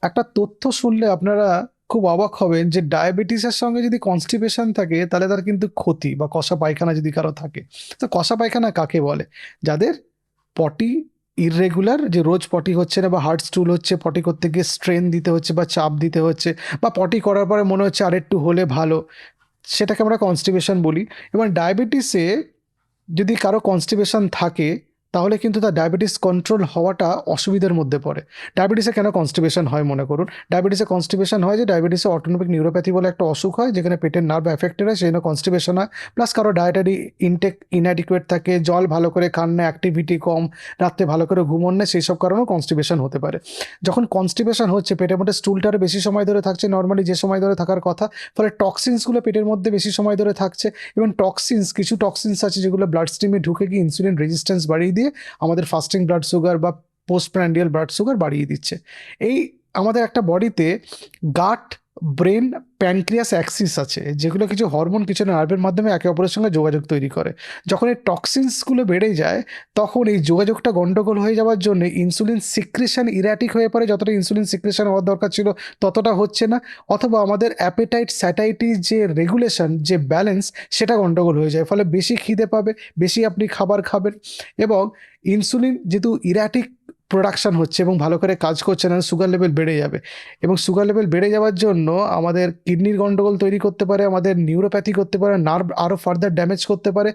একটা তথ্য শুনলে আপনারা খুব অবাক হবেন যে ডায়াবেটিসের সঙ্গে যদি কনস্টিপেশন থাকে তাহলে তার কিন্তু ক্ষতি বা কষা পায়খানা যদি কারো থাকে। তো কষা পায়খানা কাকে বলে? যাদের পটি ইররেগুলার, যে রোজ পটি হচ্ছে না বা হার্ড স্টুল হচ্ছে, পটি করতে গিয়ে স্ট্রেন দিতে হচ্ছে বা চাপ দিতে হচ্ছে, বা পটি করার পরে মনে হচ্ছে আরেকটু হলে ভালো, সেটাকে আমরা কনস্টিপেশন বলি। এবং ডায়াবেটিসে যদি কারো কনস্টিপেশন থাকে তাহলে কিন্তু তার ডায়াবেটিস কন্ট্রোল হওয়াটা অসুবিধার মধ্যে পড়ে। ডায়াবেটিসে কেন কনস্টিপেশন হয় মনে করুন? ডায়াবেটিসে কনস্টিপেশন হয় যে ডায়াবেটিসে অটোনমিক নিউরোপ্যাথি বলে একটা অসুখ হয়, যেখানে পেটের নার্ভ অ্যাফেক্টেড হয়, সেই জন্য কনস্টিপেশন হয়। প্লাস কারো ডায়েটারি ইনটেক ইনঅ্যাডিকুয়েট থাকে, জল ভালো করে খান না, অ্যাক্টিভিটি কম, রাত্রে ভালো করে ঘুমোন না, সেই সব কারণেও কনস্টিপেশন হতে পারে। যখন কনস্টিপেশন হচ্ছে, পেটের মধ্যে স্টুলটা আরও বেশি সময় ধরে থাকছে নর্মালি যে সময় ধরে থাকার কথা, ফলে টক্সিনসগুলো পেটের মধ্যে বেশি সময় ধরে থাকছে। এবং কিছু টক্সিনস আছে যেগুলো ব্লাড স্ট্রিমে ঢুকে গিয়ে ইনসুলিন রেজিস্ট্যান্স বাড়িয়ে দিয়ে আমাদের ফাস্টিং ব্লাড সুগার বা পোস্টপ্রান্ডিয়াল ব্লাড সুগার বাড়িয়ে দিচ্ছে। এই আমাদের একটা বডিতে গাট, ব্রেন, প্যানক্রিয়াস অ্যাক্সিস আছে, যেগুলো কিছু হরমোন, কিছু নার্ভের মাধ্যমে একে অপরের সঙ্গে যোগাযোগ তৈরি করে। যখন এই টক্সিনসগুলো বেড়ে যায় তখন এই যোগাযোগটা গন্ডগোল হয়ে যাওয়ার জন্য ইনসুলিন সিক্রেশন ইরাটিক হয়ে পড়ে, যতটা ইনসুলিন সিক্রেশন হওয়ার দরকার ছিল ততটা হচ্ছে না। অথবা আমাদের অ্যাপেটাইট স্যাটাইটি যে রেগুলেশন, যে ব্যালেন্স, সেটা গন্ডগোল হয়ে যায়। ফলে বেশি খিদে পাবে, বেশি আপনি খাবার খাবেন, এবং ইনসুলিন যেহেতু ইরাটিক প্রোডাকশন হচ্ছে এবং ভালো করে কাজ করছে না, সুগার লেভেল বেড়ে যাবে। এবং সুগার লেভেল বেড়ে যাওয়ার জন্য আমাদের কিডনির গন্ডগোল তৈরি করতে পারে, আমাদের নিউরোপ্যাথি করতে পারে, নার্ভ আরও ফার্দার ড্যামেজ করতে পারে।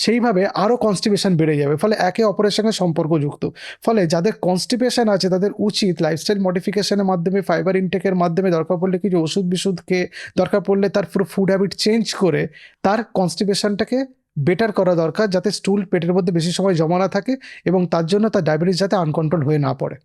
সেইভাবে আরও কনস্টিপেশন বেড়ে যাবে, ফলে একে অপরের সঙ্গে সম্পর্কযুক্ত। ফলে যাদের কনস্টিপেশন আছে তাদের উচিত লাইফস্টাইল মডিফিকেশনের মাধ্যমে, ফাইবার ইনটেকের মাধ্যমে, দরকার পড়লে কিছু ওষুধ বিষুধ খেয়ে, দরকার পড়লে তার পুরো ফুড হ্যাবিট চেঞ্জ করে তার কনস্টিপেশনটাকে বেটার করা দরকার, যাতে স্টুল পেটের মধ্যে বেশি সময় জমা না থাকে এবং তার জন্য তার ডায়াবেটিস যাতে আনকন্ট্রোল হয়ে না পড়ে।